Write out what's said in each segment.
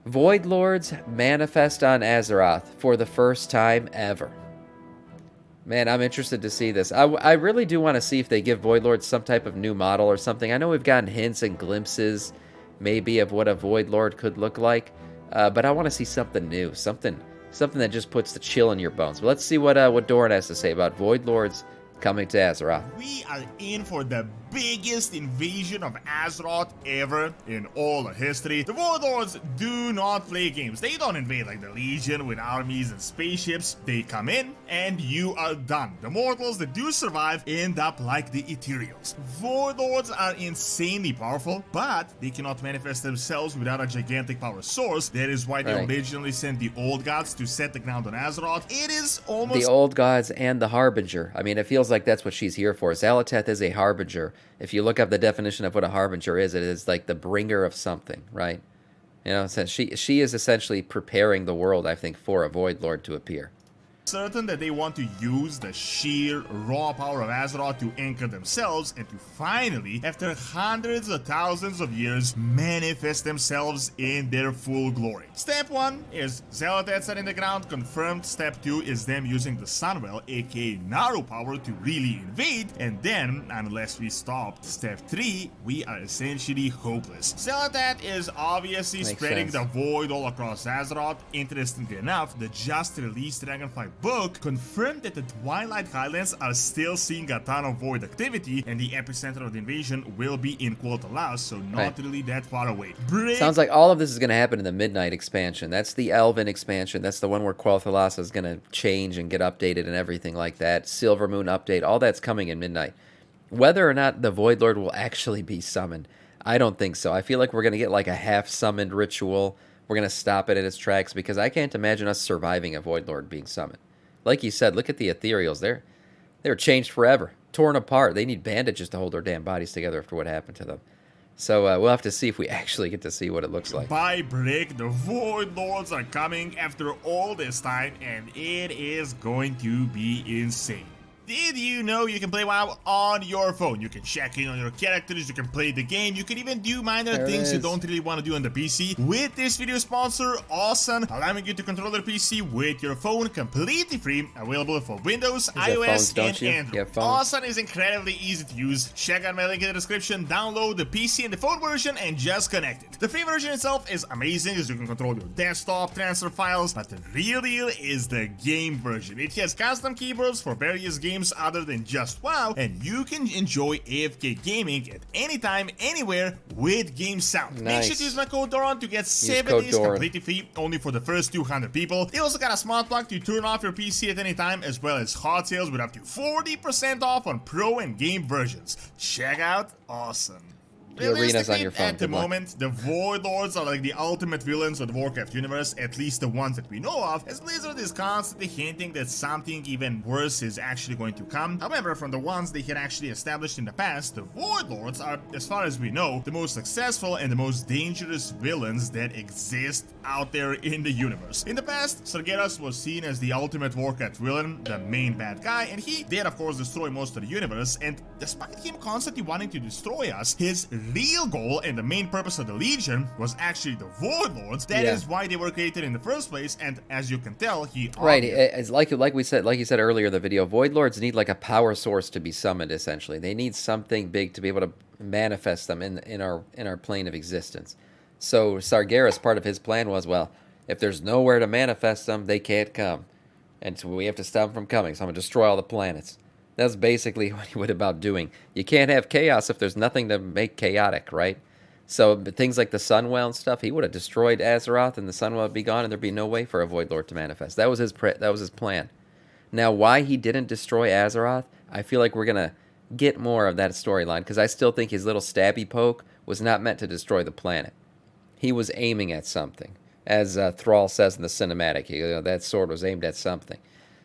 Void Lords manifest on Azeroth for the first time ever. Man, I'm interested to see this. I really do want to see if they give Void Lords some type of new model or something. I know we've gotten hints and glimpses, maybe, of what a Void Lord could look like, but I want to see something new, something that just puts the chill in your bones. But let's see what Doran has to say about Void Lords coming to Azeroth. We are in for the biggest invasion of Azeroth ever in all of history. The Warlords do not play games. They don't invade like the Legion with armies and spaceships. They come in and you are done. The mortals that do survive end up like the Ethereals. Warlords are insanely powerful, but they cannot manifest themselves without a gigantic power source. That is why they originally sent the Old Gods to set the ground on Azeroth. It is almost... The Old Gods and the Harbinger. I mean, it feels like that's what she's here for. Xal'atath is a Harbinger. If you look up the definition of what a Harbinger is, it is like the bringer of something, right? You know, so she is essentially preparing the world, I think, for a Void Lord to appear. Certain that they want to use the sheer raw power of Azeroth to anchor themselves and to finally, after hundreds of thousands of years, manifest themselves in their full glory. Step 1 is Xal'atath setting the ground, confirmed. Step 2 is them using the Sunwell, aka Naru power, to really invade, and then, unless we stop Step 3, we are essentially hopeless. Xal'atath is obviously spreading the void all across Azeroth. Interestingly enough, the just released Dragonflight book confirmed that the Twilight Highlands are still seeing a ton of void activity, and the epicenter of the invasion will be in Quotalas, so not really that far away. Sounds like all of this is going to happen in the Midnight expansion. That's the Elven expansion. That's the one where Quotalas is going to change and get updated and everything like that. Silver Moon update, all that's coming in Midnight. Whether or not the Void Lord will actually be summoned, I don't think so. I feel like we're going to get like a half-summoned ritual. We're going to stop it in its tracks because I can't imagine us surviving a Void Lord being summoned. Like you said, look at the Ethereals. They're changed forever, torn apart. They need bandages to hold their damn bodies together after what happened to them. So we'll have to see if we actually get to see what it looks like. By brick, the Void Lords are coming after all this time, and it is going to be insane. Did you know you can play WoW on your phone? You can check in on your characters, you can play the game, you can even do minor things you don't really want to do on the PC. With this video sponsor, Awesome, allowing you to control your PC with your phone completely free, available for Windows, iOS, and Android. Awesome is incredibly easy to use. Check out my link in the description, download the PC and the phone version, and just connect it. The free version itself is amazing as you can control your desktop, transfer files, but the real deal is the game version. It has custom keyboards for various games other than just WoW, and you can enjoy AFK gaming at any time, anywhere with game sound. Make sure to use my code Doran to get 7 days completely free, only for the first 200 people. They also got a smart plug to turn off your PC at any time, as well as hot sales with up to 40% off on Pro and Game versions. Check out Awesome. The arenas on your phone. At the moment, the Void Lords are like the ultimate villains of the Warcraft universe, at least the ones that we know of, as Blizzard is constantly hinting that something even worse is actually going to come. However, from the ones they had actually established in the past, the Void Lords are, as far as we know, the most successful and the most dangerous villains that exist out there in the universe. In the past, Sargeras was seen as the ultimate Warcraft villain, the main bad guy, and he did of course destroy most of the universe, and despite him constantly wanting to destroy us, his real goal and the main purpose of the Legion was actually the Void Lords. That is why they were created in the first place, and as you can tell, he it's like you said earlier in the video, Void Lords need like a power source to be summoned. Essentially, they need something big to be able to manifest them in our plane of existence. So Sargeras, part of his plan was, well, if there's nowhere to manifest them, they can't come, and so we have to stop them from coming. So I'm gonna destroy all the planets. That's basically what he went about doing. You can't have chaos if there's nothing to make chaotic, right? So things like the Sunwell and stuff, he would have destroyed Azeroth and the Sunwell would be gone and there'd be no way for a Void Lord to manifest. That was his plan. Now, why he didn't destroy Azeroth, I feel like we're going to get more of that storyline, because I still think his little stabby poke was not meant to destroy the planet. He was aiming at something. As Thrall says in the cinematic, that sword was aimed at something.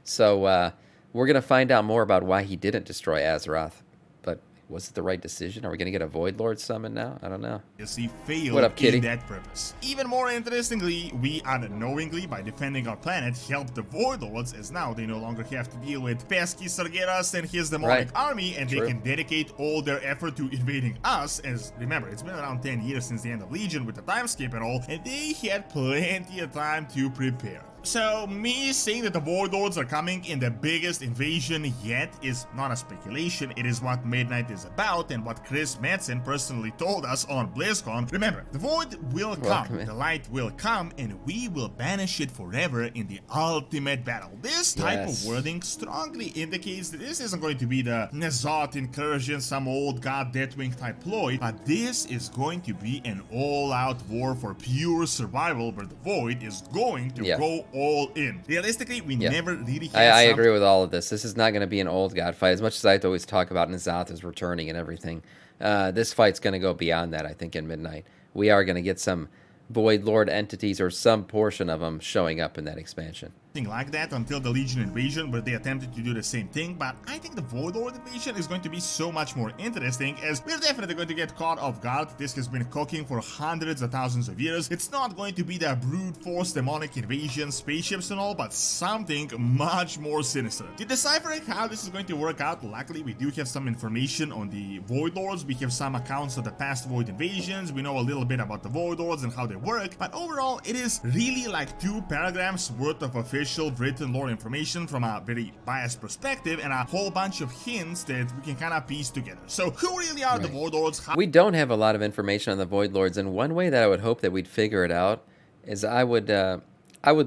So, we're going to find out more about why he didn't destroy Azeroth, but was it the right decision? Are we going to get a Void Lord summon now? I don't know. He failed What up, Kitty? in that purpose. Even more interestingly, we unknowingly, by defending our planet, helped the Void Lords, as now they no longer have to deal with pesky Sargeras and his demonic army, and True. they can dedicate all their effort to invading us, as remember, it's been around 10 years since the end of Legion with the time skip and all, and they had plenty of time to prepare. So, me saying that the Void Lords are coming in the biggest invasion yet is not a speculation, it is what Midnight is about and what Chris Madsen personally told us on BlizzCon. Remember, the Void will come, the light will come, and we will banish it forever in the ultimate battle. This type of wording strongly indicates that this isn't going to be the N'Zoth incursion, some old god Deathwing type ploy, but this is going to be an all-out war for pure survival where the Void is going to go all in. Realistically, we never really had I agree with all of this. This is not going to be an old god fight. As much as I always talk about N'Zoth is returning and everything, this fight's going to go beyond that, I think, in Midnight. We are going to get some Void Lord entities or some portion of them showing up in that expansion. Like that until the Legion invasion, where they attempted to do the same thing, but I think the Void Lord invasion is going to be so much more interesting, as we're definitely going to get caught off guard. This has been cooking for hundreds of thousands of years. It's not going to be the brute force demonic invasion, spaceships and all, but something much more sinister. To decipher how this is going to work out, luckily we do have some information on the Void Lords. We have some accounts of the past Void invasions. We know a little bit about the Void Lords and how they work, but overall it is really like 2 paragraphs worth of official written lore information from a very biased perspective and a whole bunch of hints that we can kind of piece together. So who really are the Void Lords? We don't have a lot of information on the Void Lords, and one way that I would hope that we'd figure it out is I would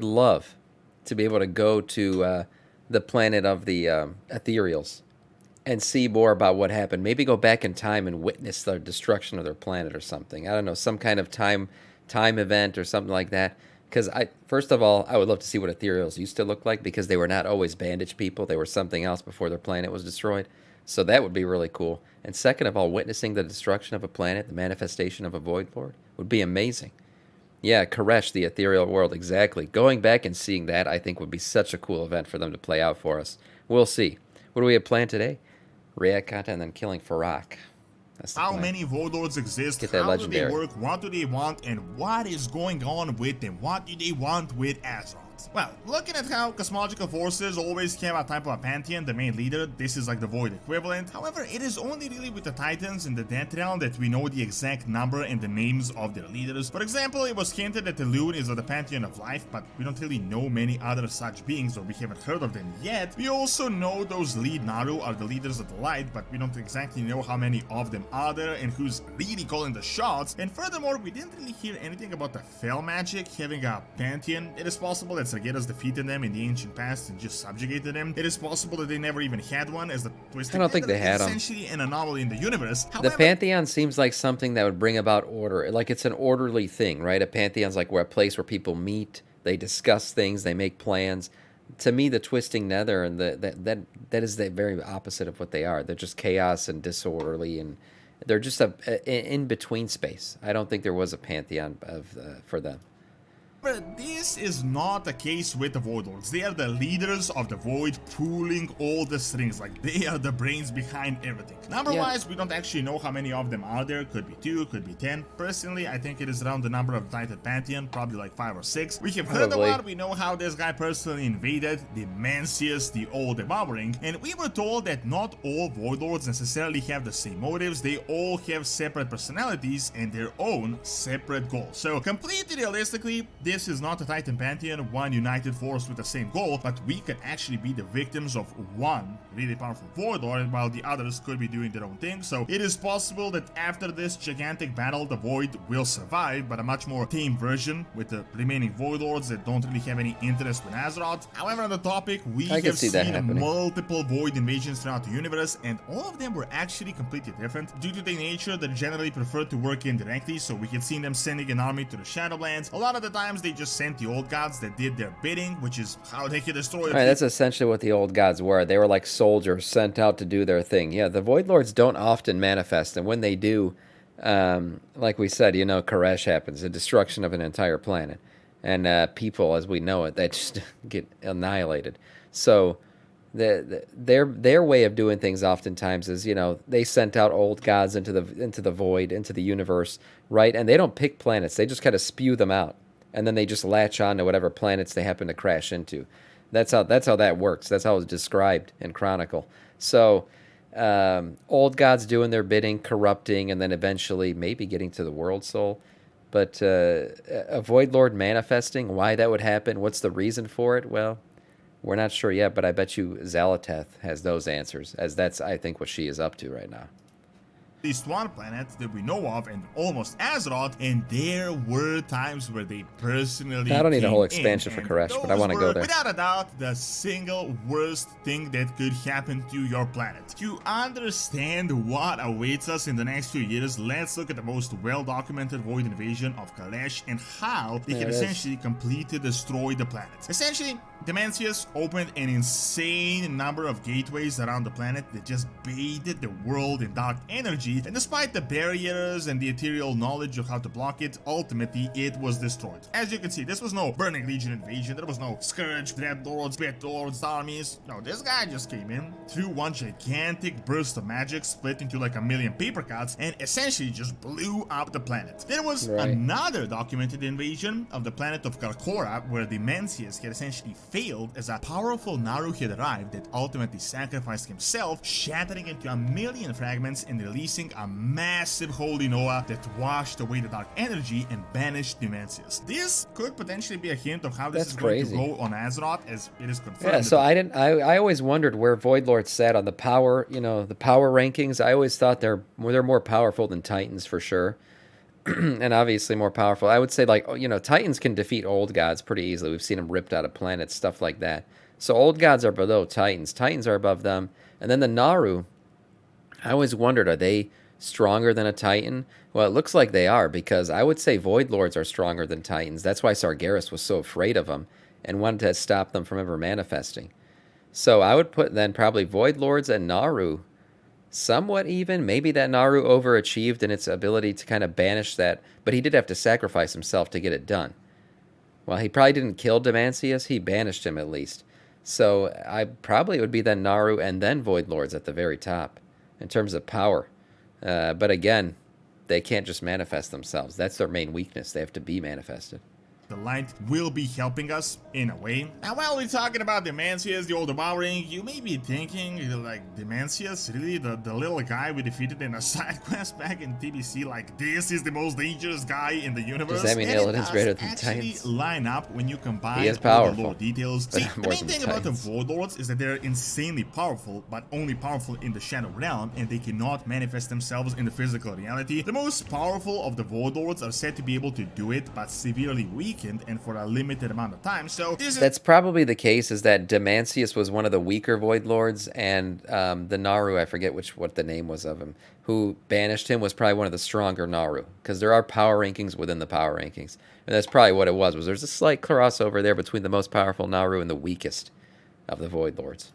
love to be able to go to the planet of the Ethereals and see more about what happened. Maybe go back in time and witness the destruction of their planet or something. I don't know, some kind of time event or something like that. Because first of all, I would love to see what Ethereals used to look like, because they were not always bandage people. They were something else before their planet was destroyed. So that would be really cool. And second of all, witnessing the destruction of a planet, the manifestation of a Void Lord, would be amazing. Yeah, Koresh, the ethereal world, exactly. Going back and seeing that, I think, would be such a cool event for them to play out for us. We'll see. What do we have planned today? React content and then killing Farak. How many Void Lords exist, how legendary. do they work, what do they want, and what is going on with them? What do they want with Azeroth? Well, looking at how cosmological forces always have a type of a pantheon, the main leader, this is like the Void equivalent. However, it is only really with the Titans in the Death Realm that we know the exact number and the names of their leaders. For example, it was hinted that the Loon is of the pantheon of life, but we don't really know many other such beings, or we haven't heard of them yet. We also know those lead Naru are the leaders of the light, but we don't exactly know how many of them are there and who's really calling the shots. And furthermore, we didn't really hear anything about the Fel magic having a pantheon. It is possible that Sargeras defeated them in the ancient past and just subjugated them. It is possible that they never even had one, as the Twisted I don't think they had them. Essentially an anomaly in the universe. However, the Pantheon seems like something that would bring about order. Like, it's an orderly thing, right? A Pantheon's like a place where people meet, they discuss things, they make plans. To me, the Twisting Nether and that is the very opposite of what they are. They're just chaos and disorderly, and they're just a in-between space. I don't think there was a Pantheon for them. But this is not the case with the Void Lords. They are the leaders of the Void, pulling all the strings. Like, they are the brains behind everything. Number-wise, we don't actually know how many of them are there. Could be 2, could be 10. Personally, I think it is around the number of Titan Pantheon, probably like 5 or 6. We have heard about, we know how this guy personally invaded the Mencius, the All Devouring, and we were told that not all Void Lords necessarily have the same motives. They all have separate personalities and their own separate goals. So, completely realistically, this is not a Titan Pantheon, one united force with the same goal, but we could actually be the victims of one really powerful Void Lord, while the others could be doing their own thing. So it is possible that after this gigantic battle, the Void will survive, but a much more tame version with the remaining Void Lords that don't really have any interest in Azeroth. However, on the topic, we have seen multiple Void invasions throughout the universe, and all of them were actually completely different. Due to their nature, they generally prefer to work indirectly, so we had seen them sending an army to the Shadowlands. A lot of the times, they just sent the old gods that did their bidding, which is how they could destroy it. Right, that's essentially what the old gods were. They were like soldiers sent out to do their thing. Yeah, the Void Lords don't often manifest, and when they do, like we said, you know, Koresh happens, the destruction of an entire planet, and people, as we know it, they just get annihilated. So Their way of doing things oftentimes is, they sent out old gods into the void, into the universe, right? And they don't pick planets; they just kind of spew them out, and then they just latch on to whatever planets they happen to crash into. That's how that works. That's how it's described in Chronicle. So, old gods doing their bidding, corrupting, and then eventually maybe getting to the world soul. But a Void Lord manifesting, why that would happen, what's the reason for it? Well, we're not sure yet, but I bet you Xal'atath has those answers, as that's, I think, what she is up to right now. Least one planet that we know of, and almost Azeroth, and there were times where they personally I don't need a whole came expansion in, for Koresh, but I those want to go were, there. without a doubt, the single worst thing that could happen to your planet. To understand what awaits us in the next few years, let's look at the most well-documented void invasion of Kalesh and how they can essentially completely destroy the planet. Essentially, Demantius opened an insane number of gateways around the planet that just bathed the world in dark energy, and despite the barriers and the ethereal knowledge of how to block it, ultimately it was destroyed. As you can see, this was no Burning Legion invasion, there was no Scourge, Dreadlords, Betlords, armies. No, this guy just came in, threw one gigantic burst of magic, split into like a million paper cuts, and essentially just blew up the planet. There was another documented invasion of the planet of Karkora, where Demantius had essentially failed as a powerful Naru had arrived that ultimately sacrificed himself, shattering into a million fragments and releasing a massive holy Noah that washed away the dark energy and banished Demantius. This could potentially be a hint of how this is going to go on Azeroth, as it is confirmed. Yeah, so I always wondered where Void Lords sat on the power, the power rankings. I always thought they're more powerful than Titans for sure. And obviously more powerful. I would say, like, Titans can defeat old gods pretty easily. We've seen them ripped out of planets, stuff like that. So old gods are below Titans. Titans are above them. And then the Naru, I always wondered, are they stronger than a Titan? Well, it looks like they are, because I would say Void Lords are stronger than Titans. That's why Sargeras was so afraid of them and wanted to stop them from ever manifesting. So I would put then probably Void Lords and Naru somewhat even. Maybe that Naru overachieved in its ability to kind of banish that, but he did have to sacrifice himself to get it done. Well, he probably didn't kill Demancius, he banished him at least. So I probably would be then Naru and then Void Lords at the very top in terms of power. But again, they can't just manifest themselves. That's their main weakness. They have to be manifested. The light will be helping us in a way. Now, while we're talking about Demantius, the old devouring, you may be thinking, like, Demantius, really? The little guy we defeated in a side quest back in TBC, like, this is the most dangerous guy in the universe? Does that mean Illidan's greater than Titans? Line up when you combine all the lore details. See, the main thing about the Void Lords is that they're insanely powerful, but only powerful in the Shadow Realm, and they cannot manifest themselves in the physical reality. The most powerful of the Void Lords are said to be able to do it, but severely weak and for a limited amount of time. So that's probably the case, is that Demancius was one of the weaker Void Lords, and the Naru, I forget what the name was of him, who banished him, was probably one of the stronger Naru, because there are power rankings within the power rankings, and that's probably what it was there's a slight crossover there between the most powerful Naru and the weakest of the Void Lords.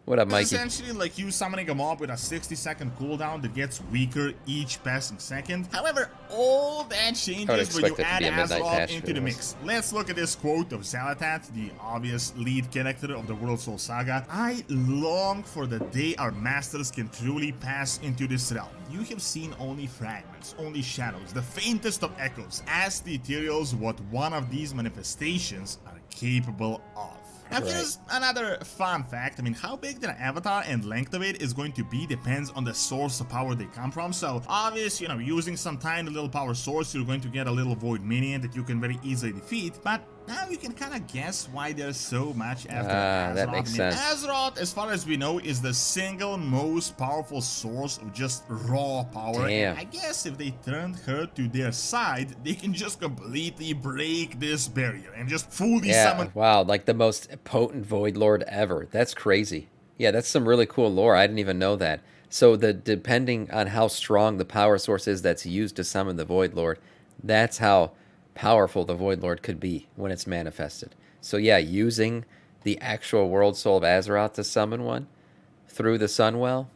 What up, Mikey? Essentially like you summoning a mob with a 60-second cooldown that gets weaker each passing second. However, all that changes when you add Azeroth into the mix. Let's look at this quote of Xal'atath, the obvious lead character of the World Soul Saga. I long for the day our masters can truly pass into this realm. You have seen only fragments, only shadows, the faintest of echoes. Ask the Ethereals what one of these manifestations are capable of. Now, here's another fun fact. I mean, how big their avatar and length of it is going to be depends on the source of power they come from. So, obviously, using some tiny little power source, you're going to get a little void minion that you can very easily defeat. But now you can kind of guess why there's so much after Azeroth. That makes sense. Azeroth, as far as we know, is the single most powerful source of just raw power. Damn. And I guess if they turned her to their side, they can just completely break this barrier and just fully summon. Wow, like the most potent Void Lord ever. That's crazy. Yeah, that's some really cool lore. I didn't even know that. So depending on how strong the power source is that's used to summon the Void Lord, that's how powerful the Void Lord could be when it's manifested. So yeah, using the actual World Soul of Azeroth to summon one through the Sunwell,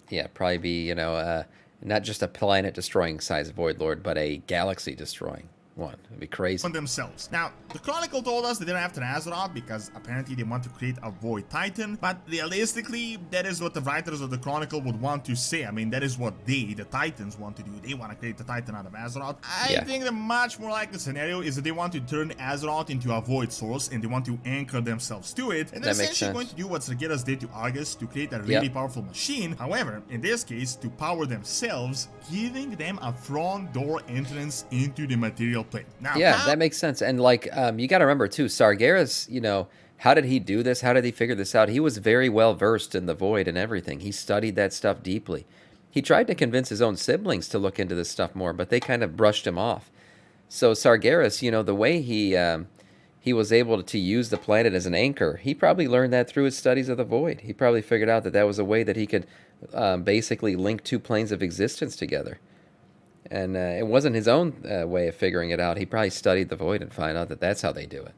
yeah, probably be, not just a planet destroying size Void Lord, but a galaxy destroying one. It'd be crazy. Themselves. Now, the Chronicle told us that they're after Azeroth because apparently they want to create a Void Titan, but realistically, that is what the writers of the Chronicle would want to say. I mean, that is what they, the Titans, want to do. They want to create the Titan out of Azeroth. I think the much more likely scenario is that they want to turn Azeroth into a Void source and they want to anchor themselves to it, and they're essentially going to do what Sargeras did to Argus to create a really powerful machine. However, in this case, to power themselves, giving them a front door entrance into the material plane. Now, that makes sense. And like, you got to remember too, Sargeras, you know, how did he do this? How did he figure this out? He was very well versed in the Void and everything. He studied that stuff deeply. He tried to convince his own siblings to look into this stuff more, but they kind of brushed him off. So Sargeras, you know, the way he was able to use the planet as an anchor, he probably learned that through his studies of the Void. He probably figured out that that was a way that he could basically link two planes of existence together. And it wasn't his own way of figuring it out. He probably studied the Void and found out that that's how they do it.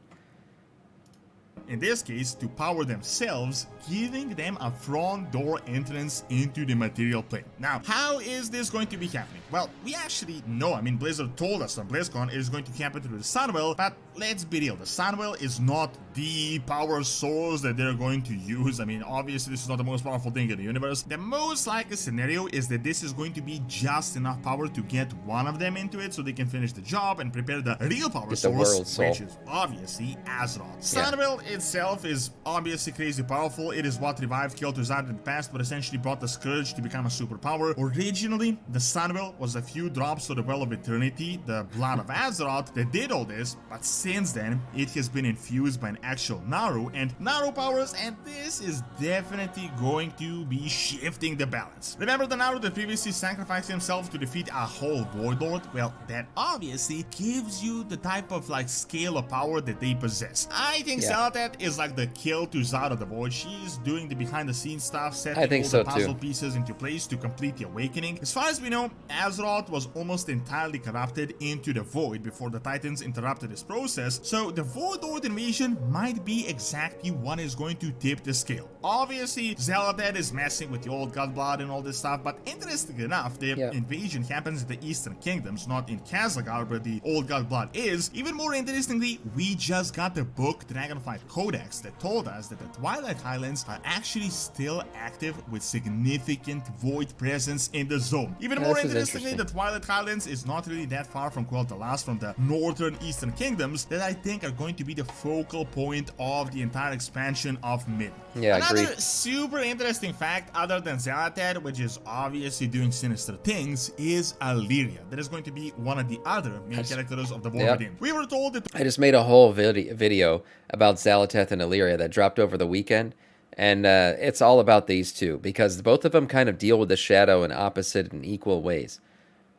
In this case, to power themselves, giving them a front door entrance into the material plane. Now, how is this going to be happening? Well, we actually know. I mean, Blizzard told us on BlizzCon it is going to happen through the Sunwell, but let's be real, the Sunwell is not the power source that they're going to use. I mean, obviously, this is not the most powerful thing in the universe. The most likely scenario is that this is going to be just enough power to get one of them into it so they can finish the job and prepare the real power source, which is obviously Azeroth. Sunwell itself is obviously crazy powerful. It is what revived Xal'atath in the past, but essentially brought the Scourge to become a superpower. Originally, the Sunwell was a few drops of the Well of Eternity, the blood of Azeroth, that did all this, but since then, it has been infused by an actual Naru and Naru powers, and this is definitely going to be shifting the balance. Remember the Naru that previously sacrificed himself to defeat a whole Void Lord? Well, that obviously gives you the type of like scale of power that they possess. I think Xal'atath is like the kill to Zara the Void. She's doing the behind the scenes stuff, setting all the puzzle pieces into place to complete the awakening. As far as we know, Azeroth was almost entirely corrupted into the Void before the Titans interrupted this process, so the Void Lord invasion might be exactly what is going to tip the scale. Obviously, Xal'atath is messing with the old Godblood and all this stuff, but interestingly enough, the invasion happens in the Eastern Kingdoms, not in Khazlagar, where the old Godblood is. Even more interestingly, we just got the book Dragonflight Codex that told us that the Twilight Highlands are actually still active with significant Void presence in the zone. Even more interestingly, the Twilight Highlands is not really that far from Quel'Thalas, from the northern Eastern Kingdoms, that I think are going to be the focal point of the entire expansion of Mid. Another super interesting fact, other than Xal'atath, which is obviously doing sinister things, is Illyria. That is going to be one of the other main characters of the War Within. We were told that I just made a whole video about Xal'atath and Illyria that dropped over the weekend, and it's all about these two, because both of them kind of deal with the shadow in opposite and equal ways,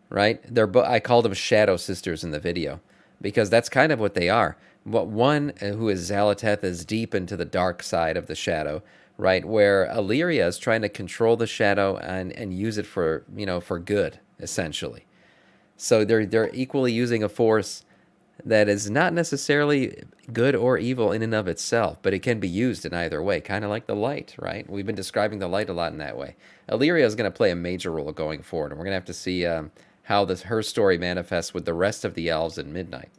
right? I called them shadow sisters in the video, because that's kind of what they are. One, who is Xal'atath, is deep into the dark side of the shadow, right? Where Illyria is trying to control the shadow and use it for, you know, for good, essentially. So they're equally using a force that is not necessarily good or evil in and of itself, but it can be used in either way, kind of like the light, right? We've been describing the light a lot in that way. Illyria is going to play a major role going forward, and we're going to have to see how her story manifests with the rest of the elves in Midnight.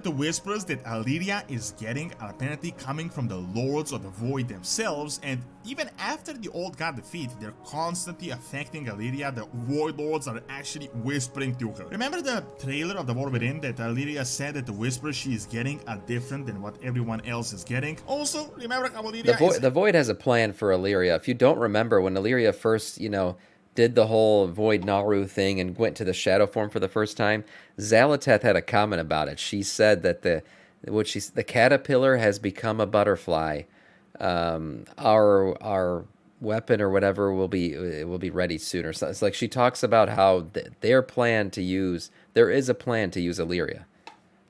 the whispers that Illyria is getting are apparently coming from the Lords of the Void themselves, and even after the Old God defeat, they're constantly affecting Illyria. The Void Lords are actually whispering to her. Remember the trailer of The War Within that Illyria said that the whispers she is getting are different than what everyone else is getting? Also, remember how Illyria the Void has a plan for Illyria. If you don't remember, when Illyria first, did the whole Void Naru thing and went to the shadow form for the first time, Xal'atath had a comment about it. She said that the caterpillar has become a butterfly. Our weapon or whatever will be ready sooner. So it's like she talks about how there is a plan to use Illyria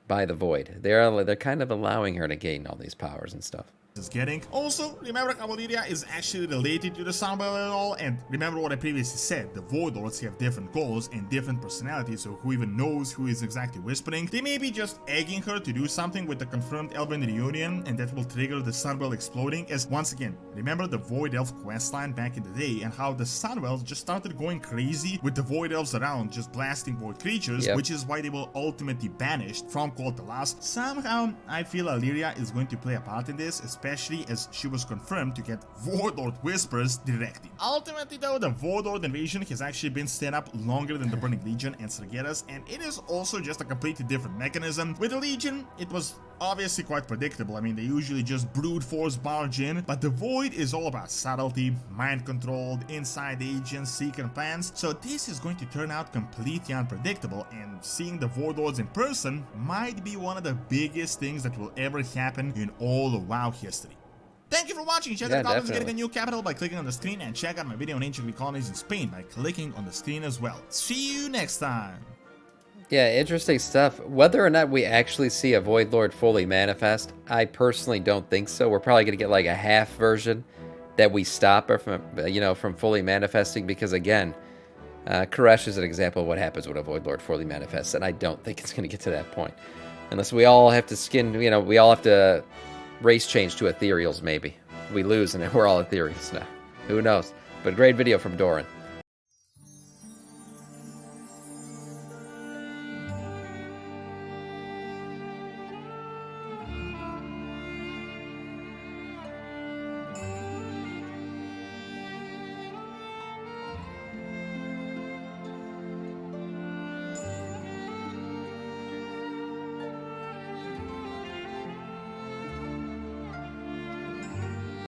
by the Void. They're kind of allowing her to gain all these powers and stuff. is getting. Also, remember Cavaliria is actually related to the Sunwell at all, and remember what I previously said, the Void Lords have different goals and different personalities, so who even knows who is exactly whispering. They may be just egging her to do something with the confirmed Elven reunion, and that will trigger the Sunwell exploding, as once again, remember the Void Elf questline back in the day, and how the Sunwells just started going crazy with the Void Elves around, just blasting Void creatures, which is why they will ultimately banished from Call to Last. Somehow, I feel Illyria is going to play a part in this, especially as she was confirmed to get Void Lord Whispers directly. Ultimately though, the Void Lord invasion has actually been set up longer than the Burning Legion and Sargeras, and it is also just a completely different mechanism. With the Legion, it was obviously quite predictable. I mean, they usually just brute force barge in, but the Void is all about subtlety, mind controlled, inside agents, secret plans, so this is going to turn out completely unpredictable, and seeing the Void Lords in person might be one of the biggest things that will ever happen in all of WoW history. Thank you for watching. Check out Goblins getting a new capital by clicking on the screen, and check out my video on ancient Greek colonies in Spain by clicking on the screen as well. See you next time. Yeah, interesting stuff. Whether or not we actually see a Void Lord fully manifest, I personally don't think so. We're probably going to get like a half version that we stop her from, from fully manifesting, because again, Koresh is an example of what happens when a Void Lord fully manifests, and I don't think it's going to get to that point. Unless we all have to we all have to race change to ethereals, maybe. We lose and we're all ethereals now. Who knows? But great video from Doran.